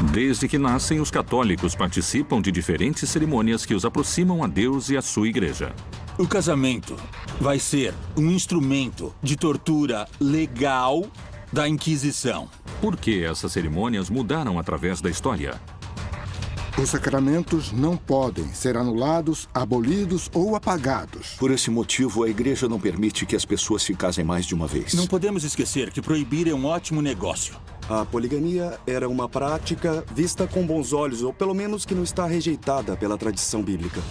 Desde que nascem, os católicos participam de diferentes cerimônias que os aproximam a Deus e a sua igreja. O casamento vai ser um instrumento de tortura legal da Inquisição. Por que essas cerimônias mudaram através da história? Os sacramentos não podem ser anulados, abolidos ou apagados. Por esse motivo, a igreja não permite que as pessoas se casem mais de uma vez. Não podemos esquecer que proibir é um ótimo negócio. A poligamia era uma prática vista com bons olhos, ou pelo menos que não está rejeitada pela tradição bíblica.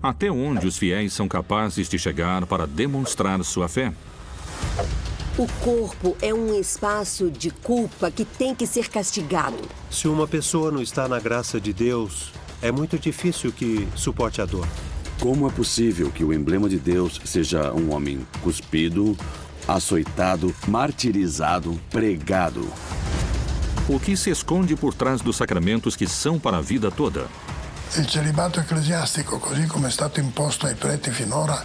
Até onde os fiéis são capazes de chegar para demonstrar sua fé? O corpo é um espaço de culpa que tem que ser castigado. Se uma pessoa não está na graça de Deus, é muito difícil que suporte a dor. Como é possível que o emblema de Deus seja um homem cuspido, açoitado, martirizado, pregado? O que se esconde por trás dos sacramentos que são para a vida toda? Il celibato ecclesiastico, così come è stato imposto ai preti finora,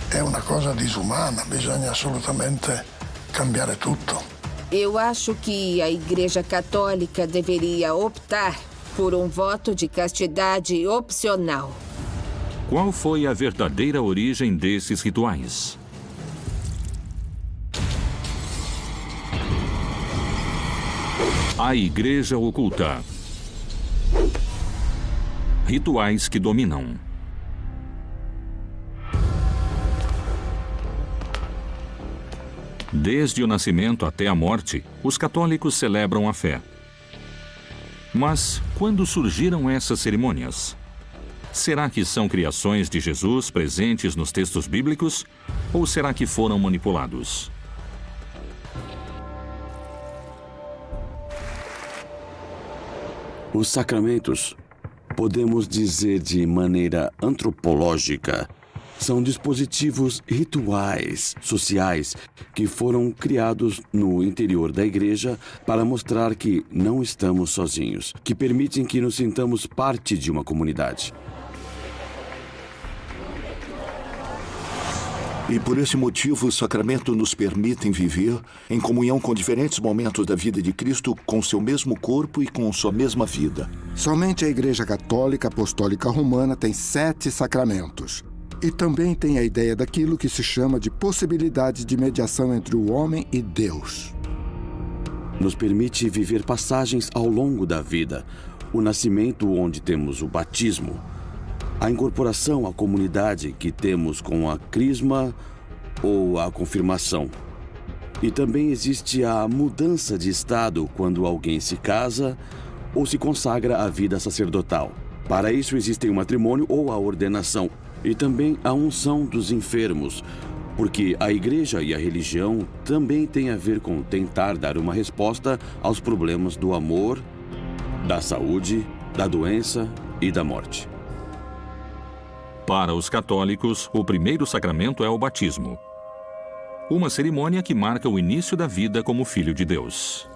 è una cosa disumana. Bisogna assolutamente cambiare tutto. Eu acho que a Igreja Católica deveria optar por um voto de castidade opcional. Qual foi a verdadeira origem desses rituais? A Igreja Oculta. Rituais que dominam. Desde o nascimento até a morte, os católicos celebram a fé. Mas quando surgiram essas cerimônias? Será que são criações de Jesus presentes nos textos bíblicos? Ou será que foram manipulados? Os sacramentos, podemos dizer de maneira antropológica, são dispositivos rituais sociais que foram criados no interior da igreja para mostrar que não estamos sozinhos, que permitem que nos sintamos parte de uma comunidade. E por esse motivo, os sacramentos nos permitem viver em comunhão com diferentes momentos da vida de Cristo, com seu mesmo corpo e com sua mesma vida. Somente a Igreja Católica Apostólica Romana tem 7 sacramentos. E também tem a ideia daquilo que se chama de possibilidade de mediação entre o homem e Deus. Nos permite viver passagens ao longo da vida. O nascimento, onde temos o batismo. A incorporação à comunidade que temos com a crisma ou a confirmação. E também existe a mudança de estado quando alguém se casa ou se consagra à vida sacerdotal. Para isso existem o matrimônio ou a ordenação. E também a unção dos enfermos, porque a igreja e a religião também têm a ver com tentar dar uma resposta aos problemas do amor, da saúde, da doença e da morte. Para os católicos, o primeiro sacramento é o batismo. Uma cerimônia que marca o início da vida como filho de Deus.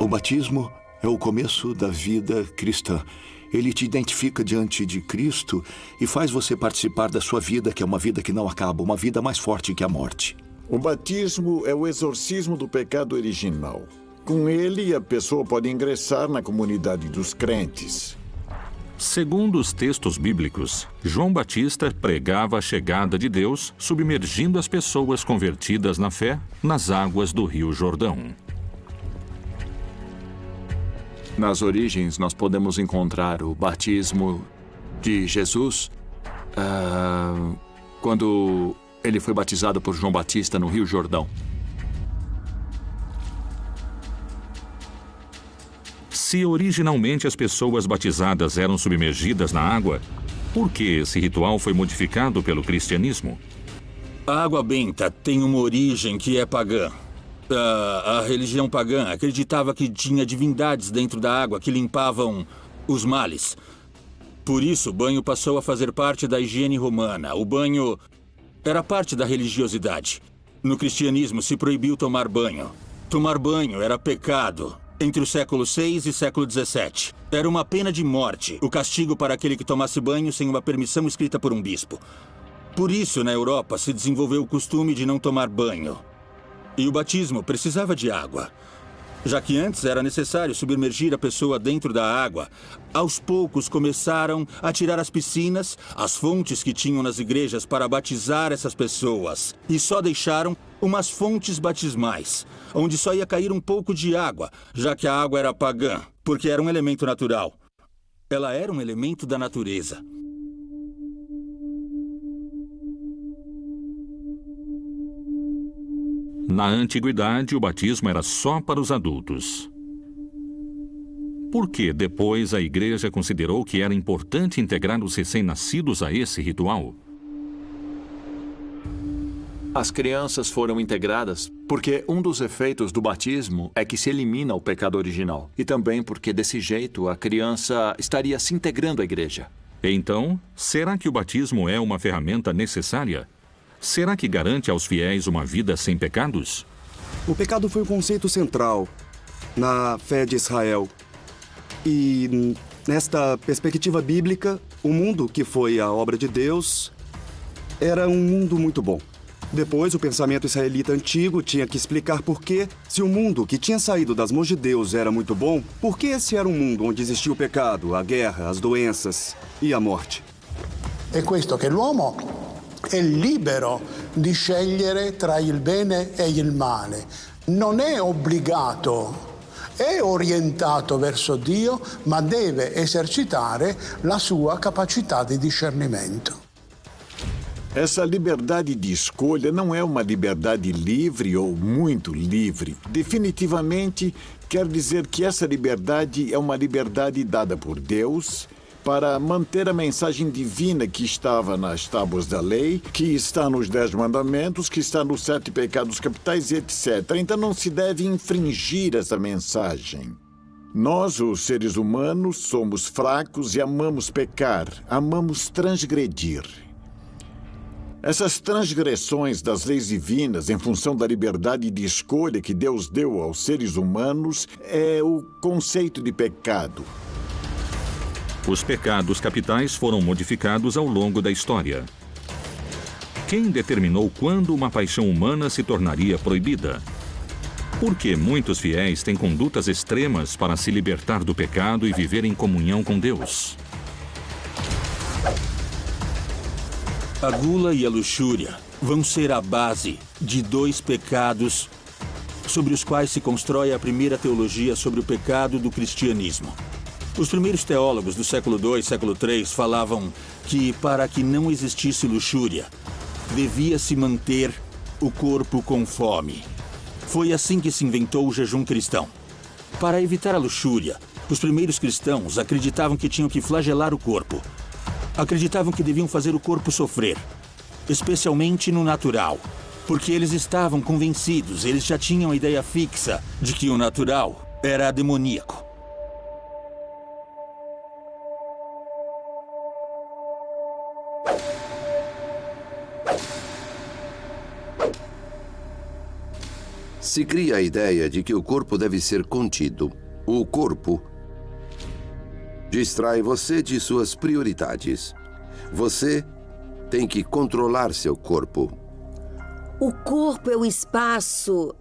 O batismo é o começo da vida cristã. Ele te identifica diante de Cristo e faz você participar da sua vida, que é uma vida que não acaba, uma vida mais forte que a morte. O batismo é o exorcismo do pecado original. Com ele, a pessoa pode ingressar na comunidade dos crentes. Segundo os textos bíblicos, João Batista pregava a chegada de Deus, submergindo as pessoas convertidas na fé nas águas do Rio Jordão. Nas origens, nós podemos encontrar o batismo de Jesus quando ele foi batizado por João Batista no Rio Jordão. Se originalmente as pessoas batizadas eram submergidas na água, por que esse ritual foi modificado pelo cristianismo? A água benta tem uma origem que é pagã. A religião pagã acreditava que tinha divindades dentro da água que limpavam os males. Por isso, o banho passou a fazer parte da higiene romana. O banho era parte da religiosidade. No cristianismo, se proibiu tomar banho. Tomar banho era pecado. Entre o século VI e século XVII. Era uma pena de morte, o castigo para aquele que tomasse banho sem uma permissão escrita por um bispo. Por isso, na Europa, se desenvolveu o costume de não tomar banho. E o batismo precisava de água. Já que antes era necessário submergir a pessoa dentro da água, aos poucos começaram a tirar as piscinas, as fontes que tinham nas igrejas para batizar essas pessoas. E só deixaram umas fontes batismais, onde só ia cair um pouco de água, já que a água era pagã, porque era um elemento natural. Ela era um elemento da natureza. Na antiguidade, o batismo era só para os adultos. Por que depois a igreja considerou que era importante integrar os recém-nascidos a esse ritual? As crianças foram integradas porque um dos efeitos do batismo é que se elimina o pecado original. E também porque, desse jeito, a criança estaria se integrando à igreja. Então, será que o batismo é uma ferramenta necessária? Será que garante aos fiéis uma vida sem pecados? O pecado foi um conceito central na fé de Israel. E, nesta perspectiva bíblica, o mundo que foi a obra de Deus era um mundo muito bom. Depois, o pensamento israelita antigo tinha que explicar por que, se o mundo que tinha saído das mãos de Deus era muito bom, por que esse era um mundo onde existia o pecado, a guerra, as doenças e a morte. È questo che l'uomo è libero di scegliere tra il bene e il male. Non è obbligato, è orientato verso Dio, ma deve esercitare la sua capacità di discernimento. Essa liberdade de escolha não é uma liberdade livre ou muito livre. Definitivamente, quer dizer que essa liberdade é uma liberdade dada por Deus para manter a mensagem divina que estava nas tábuas da lei, que está nos 10 mandamentos, que está nos 7 pecados capitais e etc. Então não se deve infringir essa mensagem. Nós, os seres humanos, somos fracos e amamos pecar, amamos transgredir. Essas transgressões das leis divinas, em função da liberdade de escolha que Deus deu aos seres humanos, é o conceito de pecado. Os pecados capitais foram modificados ao longo da história. Quem determinou quando uma paixão humana se tornaria proibida? Por que muitos fiéis têm condutas extremas para se libertar do pecado e viver em comunhão com Deus? A gula e a luxúria vão ser a base de 2 pecados sobre os quais se constrói a primeira teologia sobre o pecado do cristianismo. Os primeiros teólogos do século II e século III falavam que, para que não existisse luxúria, devia-se manter o corpo com fome. Foi assim que se inventou o jejum cristão. Para evitar a luxúria, os primeiros cristãos acreditavam que tinham que flagelar o corpo. Acreditavam que deviam fazer o corpo sofrer, especialmente no natural, porque eles estavam convencidos, eles já tinham a ideia fixa de que o natural era demoníaco. Se cria a ideia de que o corpo deve ser contido. O corpo distrai você de suas prioridades. Você tem que controlar seu corpo. O corpo é o espaço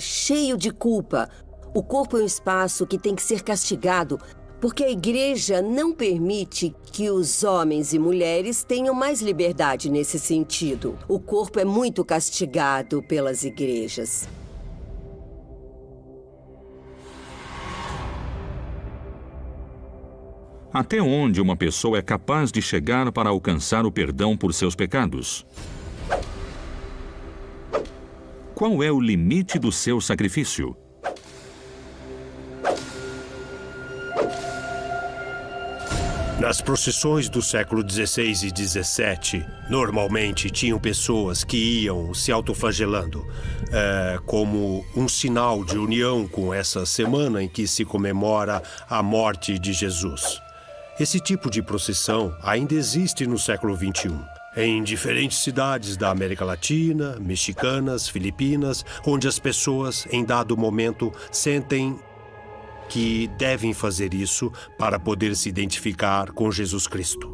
cheio de culpa. O corpo é um espaço que tem que ser castigado, porque a igreja não permite que os homens e mulheres tenham mais liberdade nesse sentido. O corpo é muito castigado pelas igrejas. Até onde uma pessoa é capaz de chegar para alcançar o perdão por seus pecados? Qual é o limite do seu sacrifício? Nas procissões do século XVI e XVII, normalmente tinham pessoas que iam se autoflagelando, como um sinal de união com essa semana em que se comemora a morte de Jesus. Esse tipo de procissão ainda existe no século XXI, em diferentes cidades da América Latina, mexicanas, filipinas, onde as pessoas, em dado momento, sentem que devem fazer isso para poder se identificar com Jesus Cristo.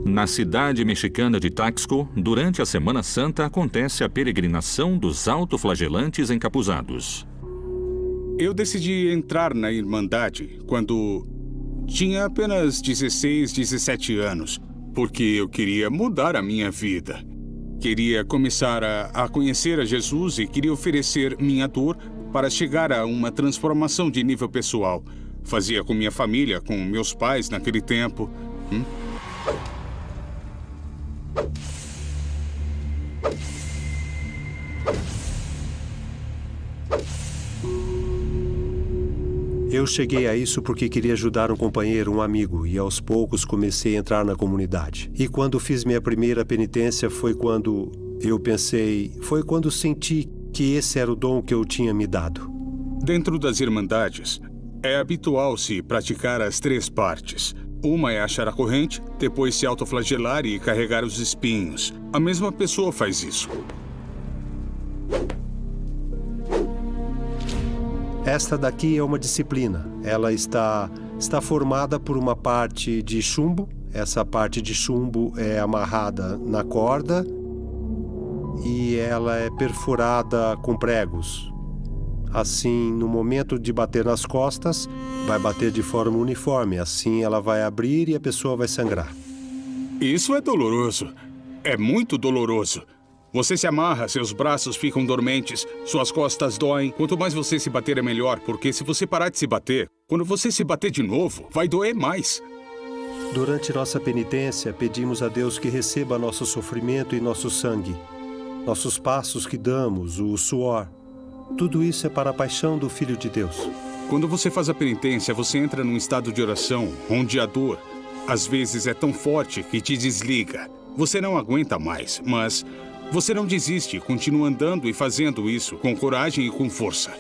Na cidade mexicana de Taxco, durante a Semana Santa, acontece a peregrinação dos autoflagelantes encapuzados. Eu decidi entrar na Irmandade quando tinha apenas 16, 17 anos, porque eu queria mudar a minha vida. Queria começar a conhecer a Jesus e queria oferecer minha dor para chegar a uma transformação de nível pessoal. Fazia com minha família, com meus pais naquele tempo. Eu cheguei a isso porque queria ajudar um companheiro, um amigo, e aos poucos comecei a entrar na comunidade. E quando fiz minha primeira penitência foi quando senti que esse era o dom que eu tinha me dado. Dentro das Irmandades, é habitual se praticar as 3 partes. Uma é achar a corrente, depois se autoflagelar e carregar os espinhos. A mesma pessoa faz isso. Esta daqui é uma disciplina. Ela está formada por uma parte de chumbo. Essa parte de chumbo é amarrada na corda e ela é perfurada com pregos. Assim, no momento de bater nas costas, vai bater de forma uniforme. Assim, ela vai abrir e a pessoa vai sangrar. Isso é doloroso. É muito doloroso. Você se amarra, seus braços ficam dormentes, suas costas doem. Quanto mais você se bater é melhor, porque se você parar de se bater, quando você se bater de novo, vai doer mais. Durante nossa penitência, pedimos a Deus que receba nosso sofrimento e nosso sangue. Nossos passos que damos, o suor. Tudo isso é para a paixão do Filho de Deus. Quando você faz a penitência, você entra num estado de oração, onde a dor, às vezes, é tão forte que te desliga. Você não aguenta mais, mas você não desiste, continua andando e fazendo isso com coragem e com força.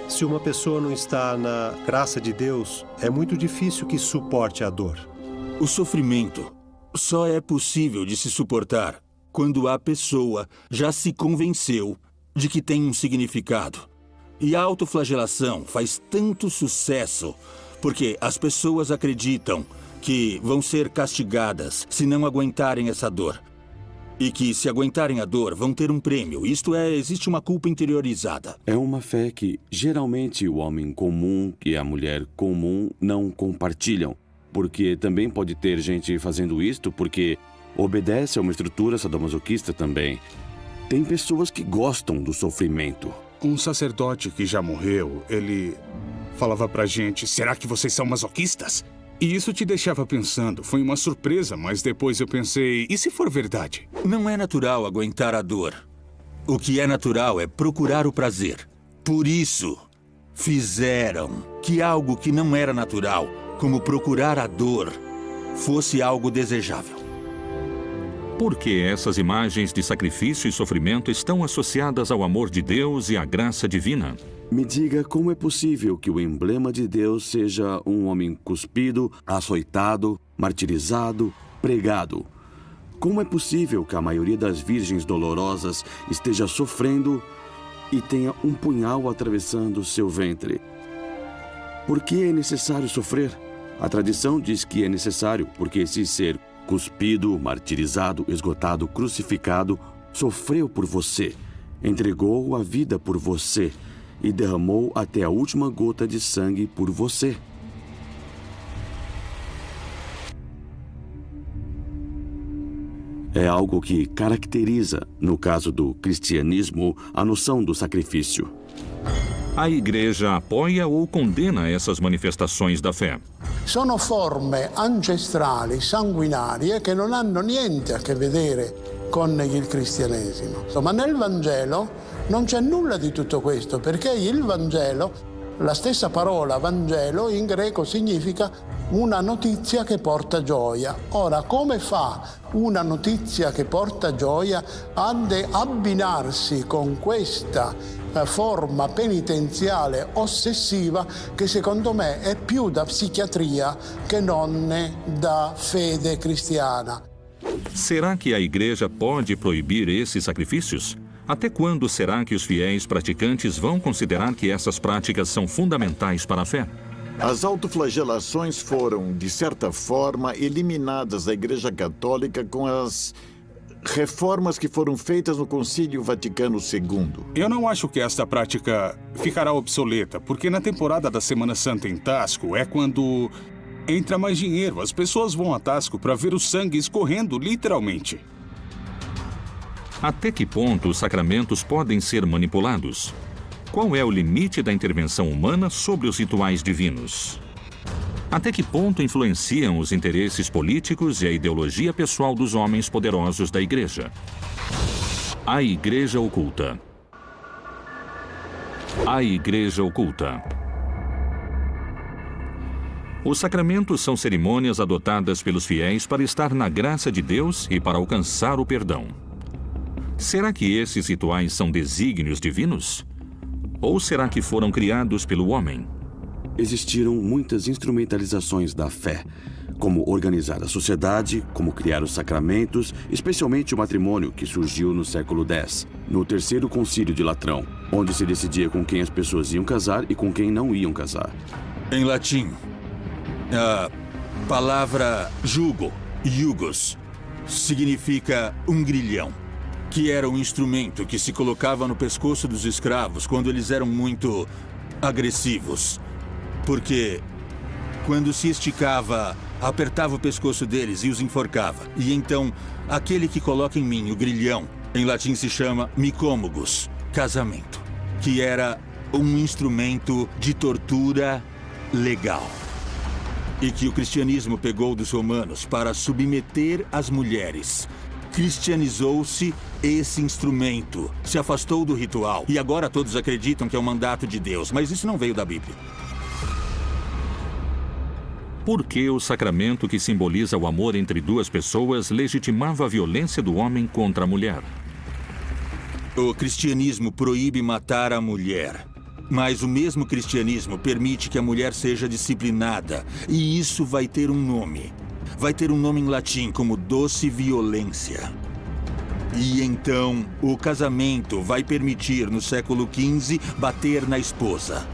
Se uma pessoa não está na graça de Deus, é muito difícil que suporte a dor. O sofrimento só é possível de se suportar quando a pessoa já se convenceu de que tem um significado. E a autoflagelação faz tanto sucesso porque as pessoas acreditam que vão ser castigadas se não aguentarem essa dor. E que, se aguentarem a dor, vão ter um prêmio. Isto é, existe uma culpa interiorizada. É uma fé que, geralmente, o homem comum e a mulher comum não compartilham. Porque também pode ter gente fazendo isto porque obedece a uma estrutura sadomasoquista também. Tem pessoas que gostam do sofrimento. Um sacerdote que já morreu, ele falava pra gente, será que vocês são masoquistas? E isso te deixava pensando. Foi uma surpresa, mas depois eu pensei, e se for verdade? Não é natural aguentar a dor. O que é natural é procurar o prazer. Por isso, fizeram que algo que não era natural, como procurar a dor, fosse algo desejável. Por que essas imagens de sacrifício e sofrimento estão associadas ao amor de Deus e à graça divina? Me diga como é possível que o emblema de Deus seja um homem cuspido, açoitado, martirizado, pregado. Como é possível que a maioria das virgens dolorosas esteja sofrendo e tenha um punhal atravessando seu ventre? Por que é necessário sofrer? A tradição diz que é necessário porque esse ser cuspido, martirizado, esgotado, crucificado, sofreu por você, entregou a vida por você e derramou até a última gota de sangue por você. É algo que caracteriza, no caso do cristianismo, a noção do sacrifício. A Igreja apoia ou condena essas manifestações da fé? Sono forme ancestrali, sanguinarie, che non hanno niente a che vedere con il cristianesimo. Ma nel Vangelo non c'è nulla di tutto questo, perché il Vangelo, la stessa parola Vangelo in greco significa una notizia che porta gioia. Ora, come fa una notizia che porta gioia ad abbinarsi con questa forma penitenziale ossessiva che secondo me è più da psichiatria che non da fede cristiana? Será que a Igreja pode proibir esses sacrifícios? Até quando será que os fiéis praticantes vão considerar que essas práticas são fundamentais para a fé? As autoflagelações foram, de certa forma, eliminadas da Igreja Católica com as reformas que foram feitas no Concílio Vaticano II. Eu não acho que esta prática ficará obsoleta, porque na temporada da Semana Santa em Tasco é quando entra mais dinheiro. As pessoas vão a Tasco para ver o sangue escorrendo, literalmente. Até que ponto os sacramentos podem ser manipulados? Qual é o limite da intervenção humana sobre os rituais divinos? Até que ponto influenciam os interesses políticos e a ideologia pessoal dos homens poderosos da Igreja? A Igreja Oculta. A Igreja Oculta. Os sacramentos são cerimônias adotadas pelos fiéis para estar na graça de Deus e para alcançar o perdão. Será que esses rituais são desígnios divinos? Ou será que foram criados pelo homem? Existiram muitas instrumentalizações da fé, como organizar a sociedade, como criar os sacramentos, especialmente o matrimônio, que surgiu no século X, no Terceiro Concílio de Latrão, onde se decidia com quem as pessoas iam casar e com quem não iam casar. Em latim, a palavra jugo, iugos, significa um grilhão, que era um instrumento que se colocava no pescoço dos escravos quando eles eram muito agressivos. Porque quando se esticava, apertava o pescoço deles e os enforcava. E então, aquele que coloca em mim o grilhão, em latim se chama micômogos, casamento, que era um instrumento de tortura legal. E que o cristianismo pegou dos romanos para submeter as mulheres. Cristianizou-se esse instrumento, se afastou do ritual. E agora todos acreditam que é o mandato de Deus, mas isso não veio da Bíblia. Por que o sacramento que simboliza o amor entre duas pessoas legitimava a violência do homem contra a mulher? O cristianismo proíbe matar a mulher. Mas o mesmo cristianismo permite que a mulher seja disciplinada. E isso vai ter um nome. Vai ter um nome em latim como doce violência. E então, o casamento vai permitir, no século XV, bater na esposa.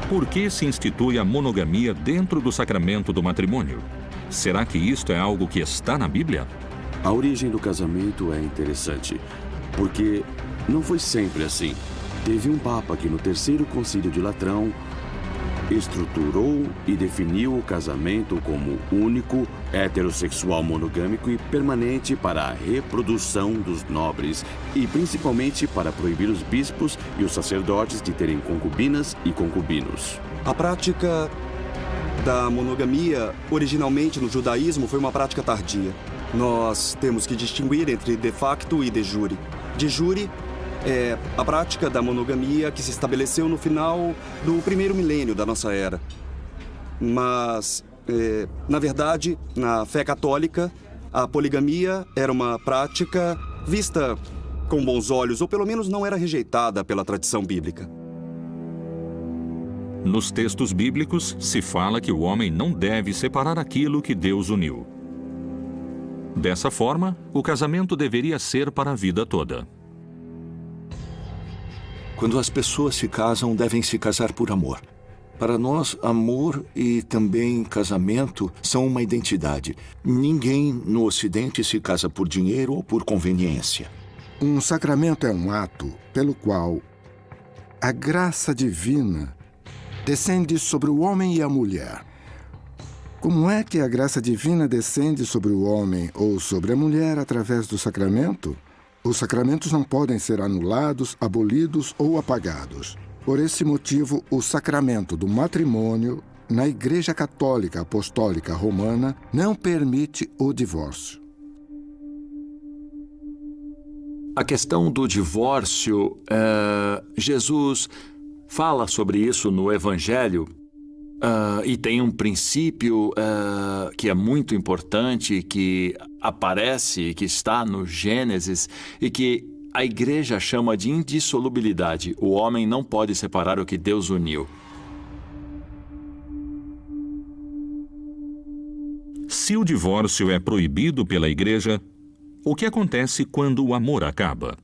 Por que se institui a monogamia dentro do sacramento do matrimônio? Será que isto é algo que está na Bíblia? A origem do casamento é interessante, porque não foi sempre assim. Teve um papa que no Terceiro Concílio de Latrão estruturou e definiu o casamento como único, heterossexual, monogâmico e permanente para a reprodução dos nobres e principalmente para proibir os bispos e os sacerdotes de terem concubinas e concubinos. A prática da monogamia, originalmente no judaísmo, foi uma prática tardia. Nós temos que distinguir entre de facto e de jure. De jure é a prática da monogamia que se estabeleceu no final do primeiro milênio da nossa era. Mas, na verdade, na fé católica, a poligamia era uma prática vista com bons olhos, ou pelo menos não era rejeitada pela tradição bíblica. Nos textos bíblicos, se fala que o homem não deve separar aquilo que Deus uniu. Dessa forma, o casamento deveria ser para a vida toda. Quando as pessoas se casam, devem se casar por amor. Para nós, amor e também casamento são uma identidade. Ninguém no Ocidente se casa por dinheiro ou por conveniência. Um sacramento é um ato pelo qual a graça divina descende sobre o homem e a mulher. Como é que a graça divina descende sobre o homem ou sobre a mulher através do sacramento? Os sacramentos não podem ser anulados, abolidos ou apagados. Por esse motivo, o sacramento do matrimônio, na Igreja Católica Apostólica Romana, não permite o divórcio. A questão do divórcio, Jesus fala sobre isso no Evangelho e tem um princípio que é muito importante, que aparece, que está no Gênesis e que a Igreja chama de indissolubilidade. O homem não pode separar o que Deus uniu. Se o divórcio é proibido pela Igreja, o que acontece quando o amor acaba?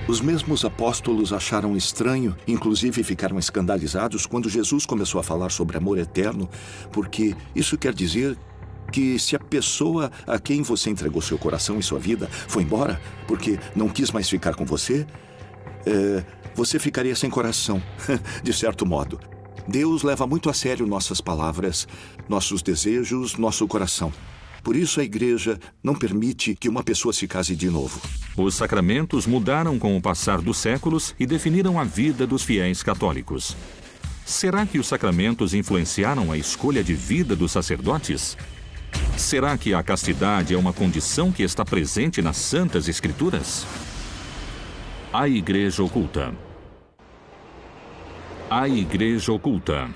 Os mesmos apóstolos acharam estranho, inclusive ficaram escandalizados quando Jesus começou a falar sobre amor eterno, porque isso quer dizer que se a pessoa a quem você entregou seu coração e sua vida foi embora porque não quis mais ficar com você, você ficaria sem coração, de certo modo. Deus leva muito a sério nossas palavras, nossos desejos, nosso coração. Por isso a igreja não permite que uma pessoa se case de novo. Os sacramentos mudaram com o passar dos séculos e definiram a vida dos fiéis católicos. Será que os sacramentos influenciaram a escolha de vida dos sacerdotes? Será que a castidade é uma condição que está presente nas Santas Escrituras? A Igreja Oculta. A Igreja Oculta.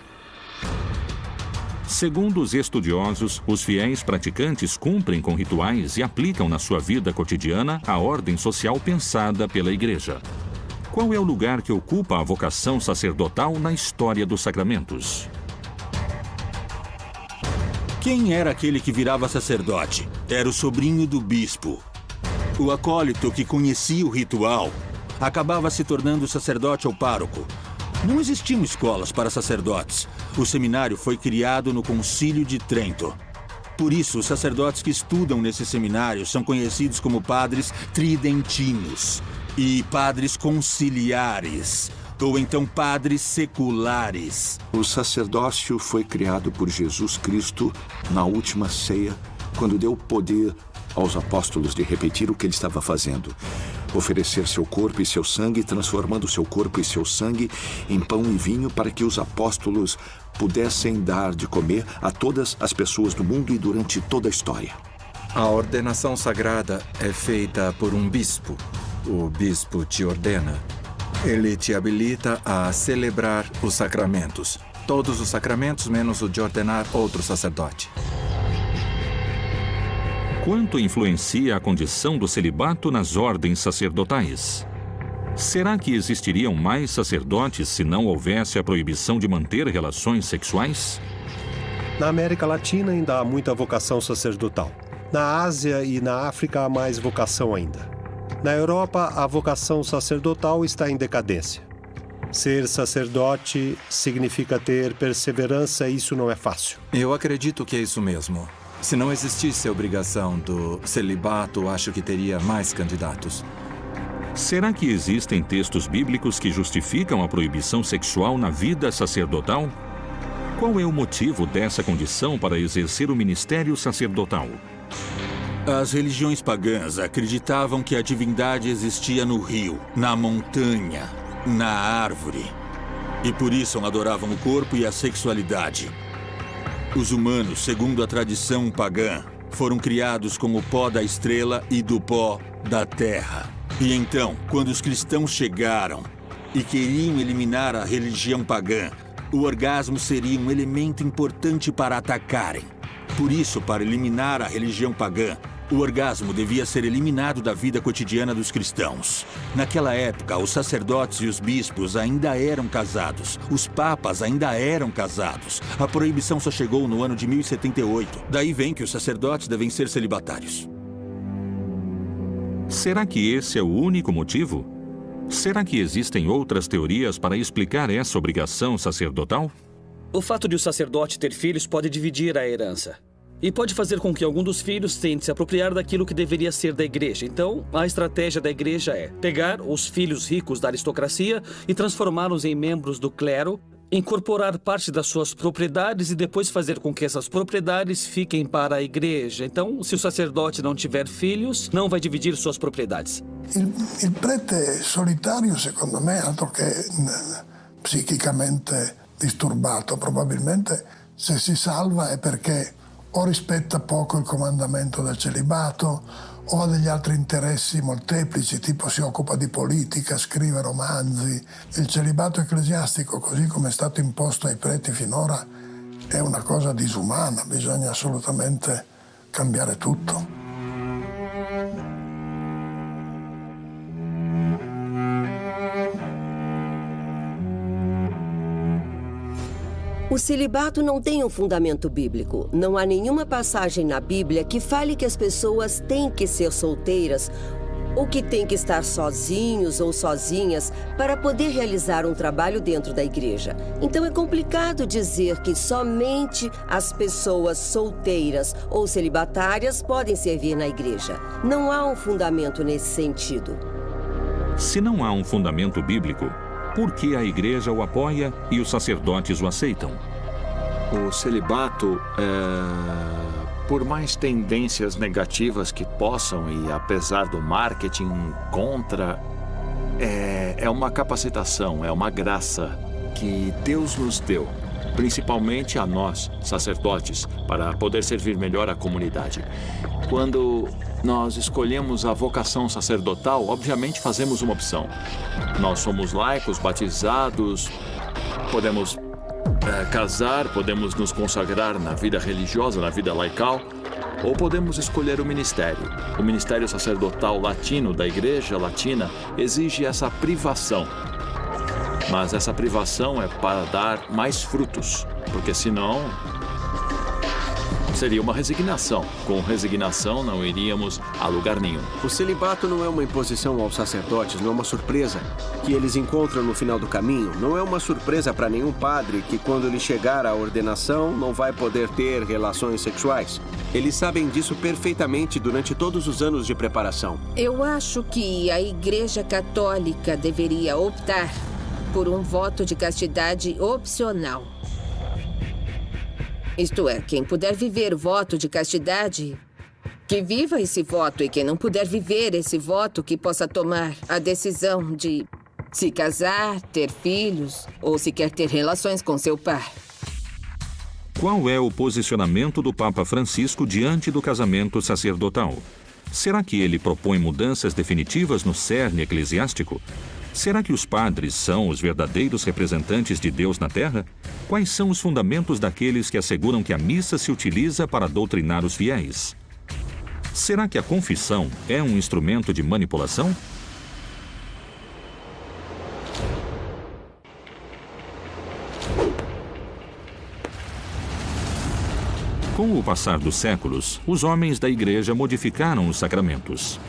Segundo os estudiosos, os fiéis praticantes cumprem com rituais e aplicam na sua vida cotidiana a ordem social pensada pela Igreja. Qual é o lugar que ocupa a vocação sacerdotal na história dos sacramentos? Quem era aquele que virava sacerdote? Era o sobrinho do bispo. O acólito que conhecia o ritual acabava se tornando sacerdote ou pároco. Não existiam escolas para sacerdotes. O seminário foi criado no Concílio de Trento. Por isso, os sacerdotes que estudam nesse seminário são conhecidos como padres tridentinos e padres conciliares, ou então padres seculares. O sacerdócio foi criado por Jesus Cristo na última ceia, quando deu poder aos apóstolos de repetir o que ele estava fazendo. Oferecer seu corpo e seu sangue, transformando seu corpo e seu sangue em pão e vinho para que os apóstolos pudessem dar de comer a todas as pessoas do mundo e durante toda a história. A ordenação sagrada é feita por um bispo. O bispo te ordena. Ele te habilita a celebrar os sacramentos. Todos os sacramentos, menos o de ordenar outro sacerdote. Quanto influencia a condição do celibato nas ordens sacerdotais? Será que existiriam mais sacerdotes se não houvesse a proibição de manter relações sexuais? Na América Latina ainda há muita vocação sacerdotal. Na Ásia e na África há mais vocação ainda. Na Europa, a vocação sacerdotal está em decadência. Ser sacerdote significa ter perseverança e isso não é fácil. Eu acredito que é isso mesmo. Se não existisse a obrigação do celibato, acho que teria mais candidatos. Será que existem textos bíblicos que justificam a proibição sexual na vida sacerdotal? Qual é o motivo dessa condição para exercer o ministério sacerdotal? As religiões pagãs acreditavam que a divindade existia no rio, na montanha, na árvore. E por isso adoravam o corpo e a sexualidade. Os humanos, segundo a tradição pagã, foram criados com o pó da estrela e do pó da terra. E então, quando os cristãos chegaram e queriam eliminar a religião pagã, o orgasmo seria um elemento importante para atacarem. Por isso, para eliminar a religião pagã, o orgasmo devia ser eliminado da vida cotidiana dos cristãos. Naquela época, os sacerdotes e os bispos ainda eram casados. Os papas ainda eram casados. A proibição só chegou no ano de 1078. Daí vem que os sacerdotes devem ser celibatários. Será que esse é o único motivo? Será que existem outras teorias para explicar essa obrigação sacerdotal? O fato de o sacerdote ter filhos pode dividir a herança. E pode fazer com que algum dos filhos tente se apropriar daquilo que deveria ser da igreja. Então, a estratégia da igreja é pegar os filhos ricos da aristocracia e transformá-los em membros do clero, incorporar parte das suas propriedades e depois fazer com que essas propriedades fiquem para a igreja. Então, se o sacerdote não tiver filhos, não vai dividir suas propriedades. Il prete solitario, secondo me, altro che psichicamente disturbato, probabilmente se si salva è perché o rispetta poco il comandamento del celibato o ha degli altri interessi molteplici, tipo si occupa di politica, scrive romanzi. Il celibato ecclesiastico, così come è stato imposto ai preti finora, è una cosa disumana, bisogna assolutamente cambiare tutto. O celibato não tem um fundamento bíblico. Não há nenhuma passagem na Bíblia que fale que as pessoas têm que ser solteiras ou que têm que estar sozinhos ou sozinhas para poder realizar um trabalho dentro da igreja. Então é complicado dizer que somente as pessoas solteiras ou celibatárias podem servir na igreja. Não há um fundamento nesse sentido. Se não há um fundamento bíblico, por que a igreja o apoia e os sacerdotes o aceitam? O celibato, por mais tendências negativas que possam, e apesar do marketing contra, é uma capacitação, é uma graça que Deus nos deu, principalmente a nós, sacerdotes, para poder servir melhor a comunidade. Quando nós escolhemos a vocação sacerdotal, obviamente fazemos uma opção. Nós somos laicos, batizados, podemos casar, podemos nos consagrar na vida religiosa, na vida laical, ou podemos escolher o ministério. O ministério sacerdotal latino da Igreja Latina exige essa privação. Mas essa privação é para dar mais frutos, porque senão seria uma resignação. Com resignação não iríamos a lugar nenhum. O celibato não é uma imposição aos sacerdotes, não é uma surpresa que eles encontram no final do caminho. Não é uma surpresa para nenhum padre que quando ele chegar à ordenação não vai poder ter relações sexuais. Eles sabem disso perfeitamente durante todos os anos de preparação. Eu acho que a Igreja Católica deveria optar por um voto de castidade opcional. Isto é, quem puder viver o voto de castidade, que viva esse voto, e quem não puder viver esse voto, que possa tomar a decisão de se casar, ter filhos ou se quer ter relações com seu par. Qual é o posicionamento do Papa Francisco diante do casamento sacerdotal? Será que ele propõe mudanças definitivas no cerne eclesiástico? Será que os padres são os verdadeiros representantes de Deus na Terra? Quais são os fundamentos daqueles que asseguram que a missa se utiliza para doutrinar os fiéis? Será que a confissão é um instrumento de manipulação? Com o passar dos séculos, os homens da Igreja modificaram os sacramentos.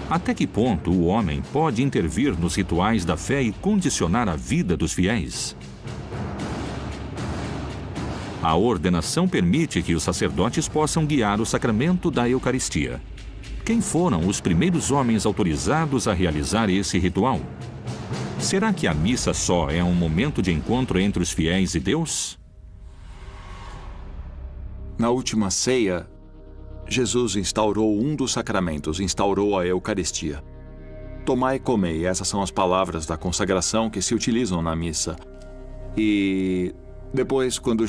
Até que ponto o homem pode intervir nos rituais da fé e condicionar a vida dos fiéis? A ordenação permite que os sacerdotes possam guiar o sacramento da Eucaristia. Quem foram os primeiros homens autorizados a realizar esse ritual? Será que a missa só é um momento de encontro entre os fiéis e Deus? Na última ceia, Jesus instaurou um dos sacramentos, instaurou a Eucaristia. Tomai e comei, essas são as palavras da consagração que se utilizam na missa. E depois, quando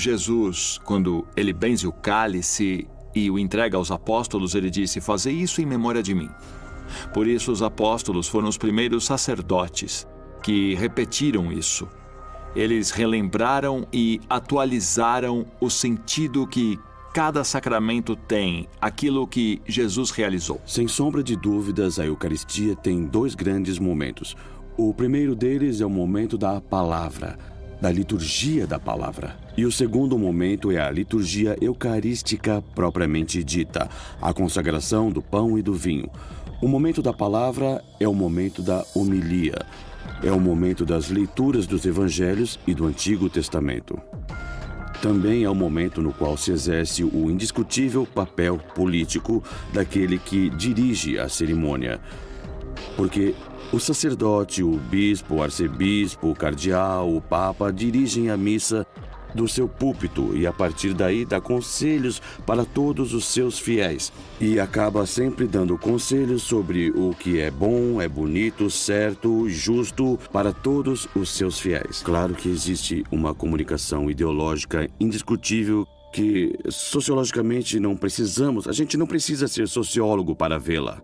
ele benze o cálice e o entrega aos apóstolos, ele disse, fazei isso em memória de mim. Por isso, os apóstolos foram os primeiros sacerdotes que repetiram isso. Eles relembraram e atualizaram o sentido que cada sacramento tem, aquilo que Jesus realizou. Sem sombra de dúvidas, a Eucaristia tem dois grandes momentos. O primeiro deles é o momento da palavra, da liturgia da palavra. E o segundo momento é a liturgia eucarística propriamente dita, a consagração do pão e do vinho. O momento da palavra é o momento da homilia, é o momento das leituras dos evangelhos e do Antigo Testamento. Também é o momento no qual se exerce o indiscutível papel político daquele que dirige a cerimônia. Porque o sacerdote, o bispo, o arcebispo, o cardeal, o papa dirigem a missa do seu púlpito e a partir daí dá conselhos para todos os seus fiéis. E acaba sempre dando conselhos sobre o que é bom, é bonito, certo, justo para todos os seus fiéis. Claro que existe uma comunicação ideológica indiscutível que sociologicamente a gente não precisa ser sociólogo para vê-la.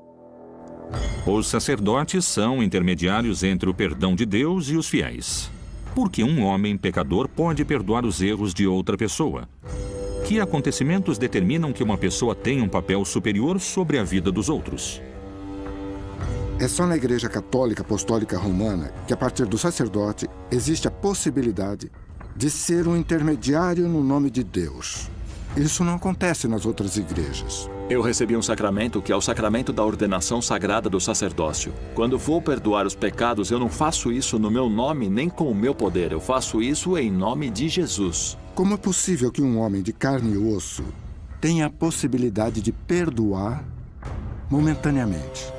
Os sacerdotes são intermediários entre o perdão de Deus e os fiéis. Porque um homem pecador pode perdoar os erros de outra pessoa? Que acontecimentos determinam que uma pessoa tenha um papel superior sobre a vida dos outros? É só na Igreja Católica Apostólica Romana que, a partir do sacerdote, existe a possibilidade de ser um intermediário no nome de Deus. Isso não acontece nas outras igrejas. Eu recebi um sacramento que é o sacramento da ordenação sagrada do sacerdócio. Quando vou perdoar os pecados, eu não faço isso no meu nome nem com o meu poder. Eu faço isso em nome de Jesus. Como é possível que um homem de carne e osso tenha a possibilidade de perdoar momentaneamente?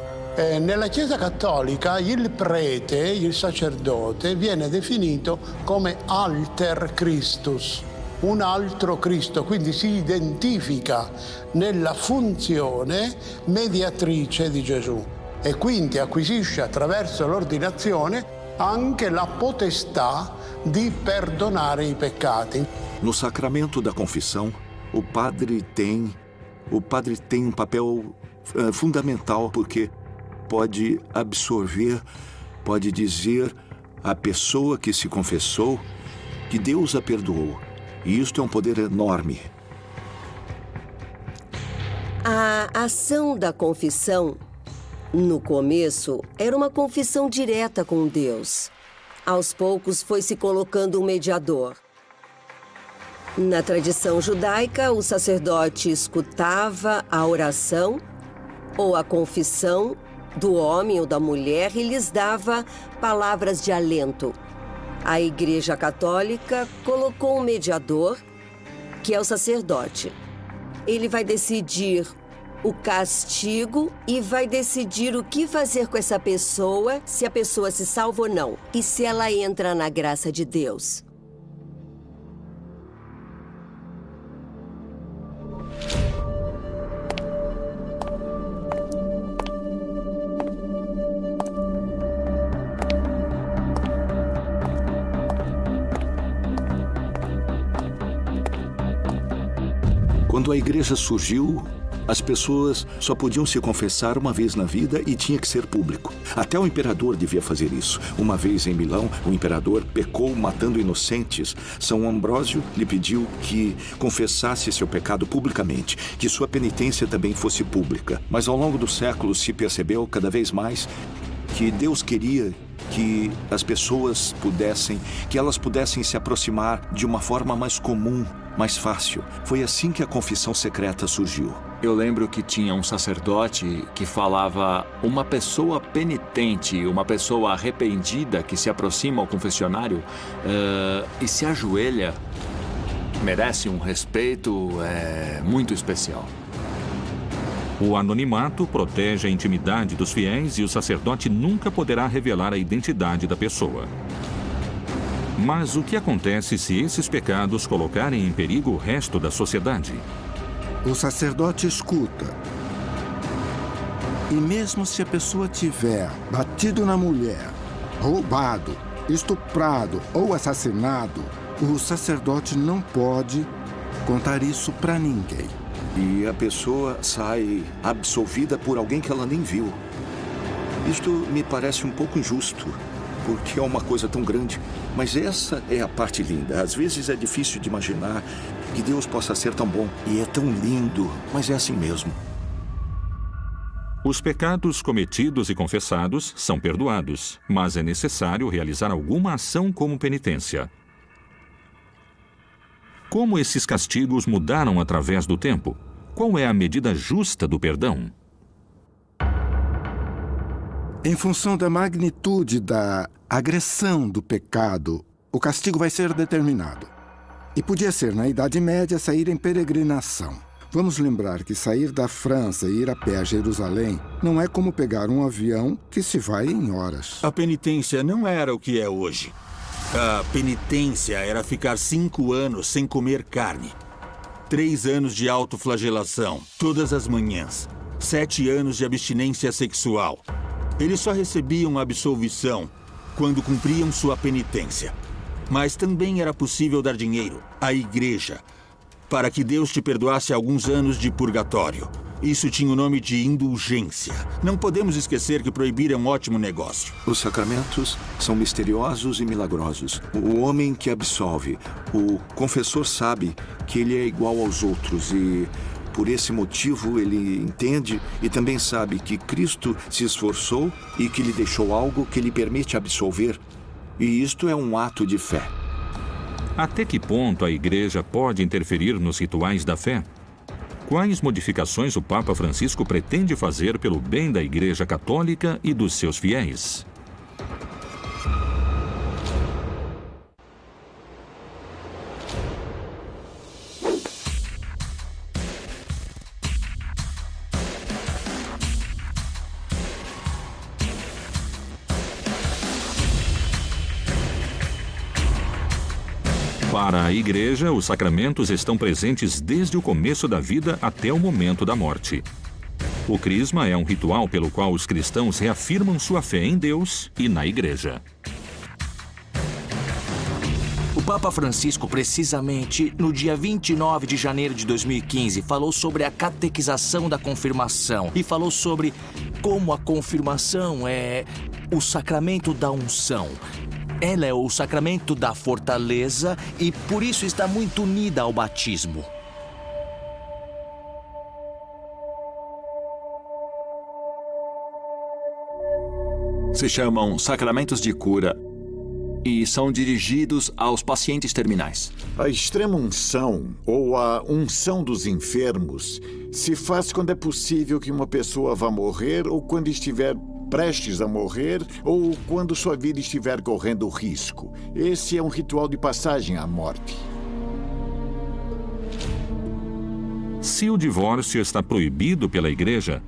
Nella Chiesa Cattolica il prete, il sacerdote, viene definito come alter Christus, un altro Cristo, quindi si identifica nella funzione mediatrice di Gesù e quindi acquisisce attraverso l'ordinazione anche la potestà di perdonare i peccati. No sacramento da confissão, o padre tem um papel fundamental, porque pode absorver, pode dizer à pessoa que se confessou que Deus a perdoou. E isto é um poder enorme. A ação da confissão, no começo, era uma confissão direta com Deus. Aos poucos foi se colocando um mediador. Na tradição judaica, o sacerdote escutava a oração ou a confissão do homem ou da mulher e lhes dava palavras de alento. A Igreja Católica colocou um mediador, que é o sacerdote. Ele vai decidir o castigo e vai decidir o que fazer com essa pessoa, se a pessoa se salva ou não, e se ela entra na graça de Deus. Quando a igreja surgiu, as pessoas só podiam se confessar uma vez na vida e tinha que ser público. Até o imperador devia fazer isso. Uma vez em Milão, o imperador pecou matando inocentes. São Ambrósio lhe pediu que confessasse seu pecado publicamente, que sua penitência também fosse pública. Mas ao longo dos séculos se percebeu cada vez mais que Deus queria que as pessoas pudessem se aproximar de uma forma mais comum, mais fácil. Foi assim que a confissão secreta surgiu. Eu lembro que tinha um sacerdote que falava: uma pessoa penitente, uma pessoa arrependida que se aproxima ao confessionário e se ajoelha, merece um respeito muito especial. O anonimato protege a intimidade dos fiéis e o sacerdote nunca poderá revelar a identidade da pessoa. Mas o que acontece se esses pecados colocarem em perigo o resto da sociedade? O sacerdote escuta. E mesmo se a pessoa tiver batido na mulher, roubado, estuprado ou assassinado, o sacerdote não pode contar isso para ninguém. E a pessoa sai absolvida por alguém que ela nem viu. Isto me parece um pouco injusto, porque é uma coisa tão grande. Mas essa é a parte linda. Às vezes é difícil de imaginar que Deus possa ser tão bom. E é tão lindo, mas é assim mesmo. Os pecados cometidos e confessados são perdoados, mas é necessário realizar alguma ação como penitência. Como esses castigos mudaram através do tempo? Qual é a medida justa do perdão? Em função da magnitude da agressão do pecado, o castigo vai ser determinado. E podia ser, na Idade Média, sair em peregrinação. Vamos lembrar que sair da França e ir a pé a Jerusalém não é como pegar um avião que se vai em horas. A penitência não era o que é hoje. A penitência era ficar 5 anos sem comer carne. 3 anos de autoflagelação, todas as manhãs. 7 anos de abstinência sexual. Eles só recebiam absolvição quando cumpriam sua penitência. Mas também era possível dar dinheiro à igreja para que Deus te perdoasse alguns anos de purgatório. Isso tinha o nome de indulgência. Não podemos esquecer que proibir é um ótimo negócio. Os sacramentos são misteriosos e milagrosos. O homem que absolve, o confessor sabe que ele é igual aos outros e, por esse motivo, ele entende e também sabe que Cristo se esforçou e que lhe deixou algo que lhe permite absolver. E isto é um ato de fé. Até que ponto a Igreja pode interferir nos rituais da fé? Quais modificações o Papa Francisco pretende fazer pelo bem da Igreja Católica e dos seus fiéis? Para a Igreja, os sacramentos estão presentes desde o começo da vida até o momento da morte. O crisma é um ritual pelo qual os cristãos reafirmam sua fé em Deus e na Igreja. O Papa Francisco, precisamente no dia 29 de janeiro de 2015, falou sobre a catequização da confirmação e falou sobre como a confirmação é o sacramento da unção. Ela é o sacramento da fortaleza e, por isso, está muito unida ao batismo. Se chamam sacramentos de cura e são dirigidos aos pacientes terminais. A extrema unção, ou a unção dos enfermos, se faz quando é possível que uma pessoa vá morrer ou quando estiver prestes a morrer ou quando sua vida estiver correndo risco. Esse é um ritual de passagem à morte. Se o divórcio está proibido pela Igreja,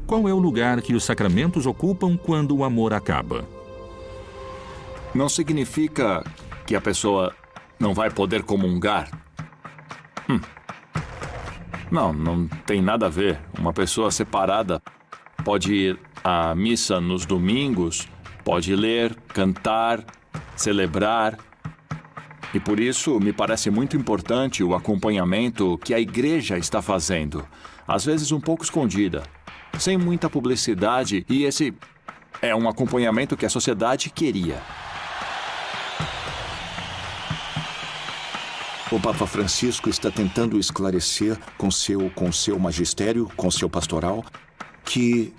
qual é o lugar que os sacramentos ocupam quando o amor acaba? Não significa que a pessoa não vai poder comungar. Não tem nada a ver. Uma pessoa separada pode ir à missa nos domingos, pode ler, cantar, celebrar. E por isso me parece muito importante o acompanhamento que a Igreja está fazendo. Às vezes um pouco escondida, sem muita publicidade, e esse é um acompanhamento que a sociedade queria. O Papa Francisco está tentando esclarecer com seu magistério, com seu pastoral, que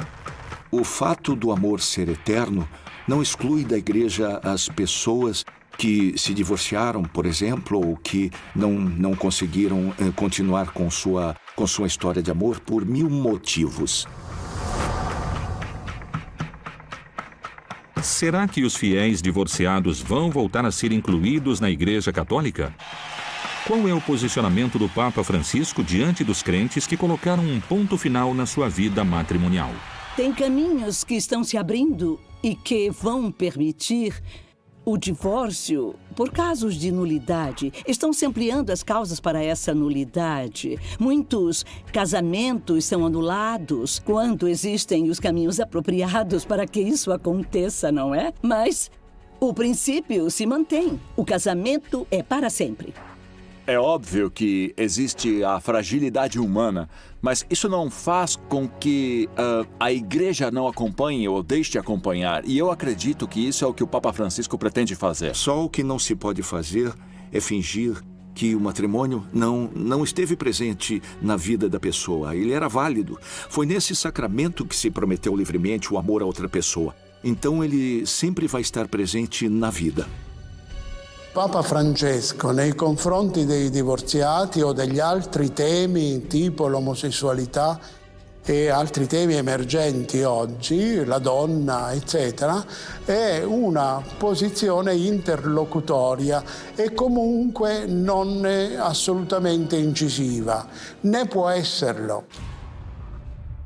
o fato do amor ser eterno não exclui da Igreja as pessoas que se divorciaram, por exemplo, ou que não conseguiram continuar com sua história de amor por 1000 motivos. Será que os fiéis divorciados vão voltar a ser incluídos na Igreja Católica? Qual é o posicionamento do Papa Francisco diante dos crentes que colocaram um ponto final na sua vida matrimonial? Tem caminhos que estão se abrindo e que vão permitir o divórcio por casos de nulidade. Estão se ampliando as causas para essa nulidade. Muitos casamentos são anulados quando existem os caminhos apropriados para que isso aconteça, não é? Mas o princípio se mantém. O casamento é para sempre. É óbvio que existe a fragilidade humana, mas isso não faz com que a Igreja não acompanhe ou deixe de acompanhar. E eu acredito que isso é o que o Papa Francisco pretende fazer. Só o que não se pode fazer é fingir que o matrimônio não esteve presente na vida da pessoa. Ele era válido. Foi nesse sacramento que se prometeu livremente o amor a outra pessoa. Então ele sempre vai estar presente na vida. Papa Francesco, nei confronti dei divorziati o degli altri temi tipo l'omosessualità e altri temi emergenti oggi, la donna, eccetera, è una posizione interlocutoria e comunque non è assolutamente incisiva, né può esserlo.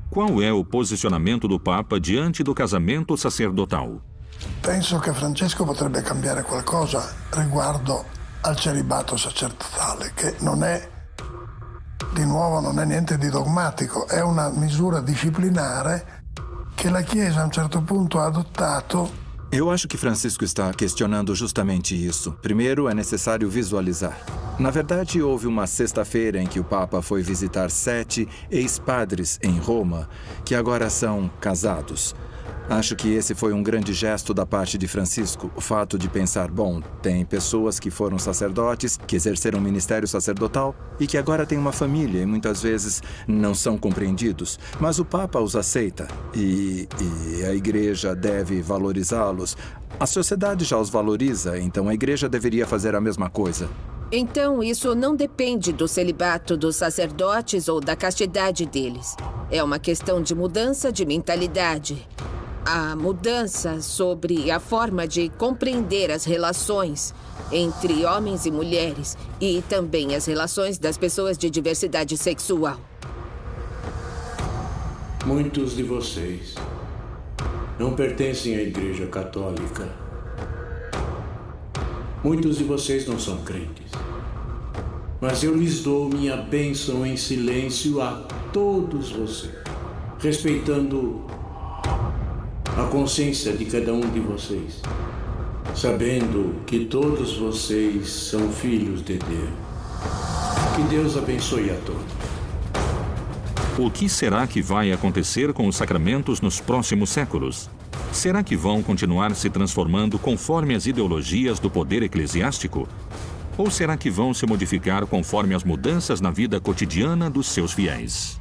Qual é o posicionamento do Papa diante do casamento sacerdotal? Penso che Francesco potrebbe cambiare qualcosa riguardo al celibato sacerdotale, che non è niente di dogmatico, è una misura disciplinare che la Chiesa a un certo punto ha adottato. Eu acho que Francisco está questionando justamente isso. Primeiro, é necessário visualizar. Na verdade, houve uma sexta-feira em que o Papa foi visitar 7 ex-padres em Roma, que agora são casados. Acho que esse foi um grande gesto da parte de Francisco, o fato de pensar, bom, tem pessoas que foram sacerdotes, que exerceram ministério sacerdotal e que agora têm uma família e muitas vezes não são compreendidos. Mas o Papa os aceita e a Igreja deve valorizá-los, A sociedade já os valoriza, então a igreja deveria fazer a mesma coisa. Então, isso não depende do celibato dos sacerdotes ou da castidade deles. É uma questão de mudança de mentalidade. A mudança sobre a forma de compreender as relações entre homens e mulheres e também as relações das pessoas de diversidade sexual. Muitos de vocês não pertencem à Igreja Católica. Muitos de vocês não são crentes. Mas eu lhes dou minha bênção em silêncio a todos vocês, respeitando a consciência de cada um de vocês, sabendo que todos vocês são filhos de Deus. Que Deus abençoe a todos. O que será que vai acontecer com os sacramentos nos próximos séculos? Será que vão continuar se transformando conforme as ideologias do poder eclesiástico? Ou será que vão se modificar conforme as mudanças na vida cotidiana dos seus fiéis?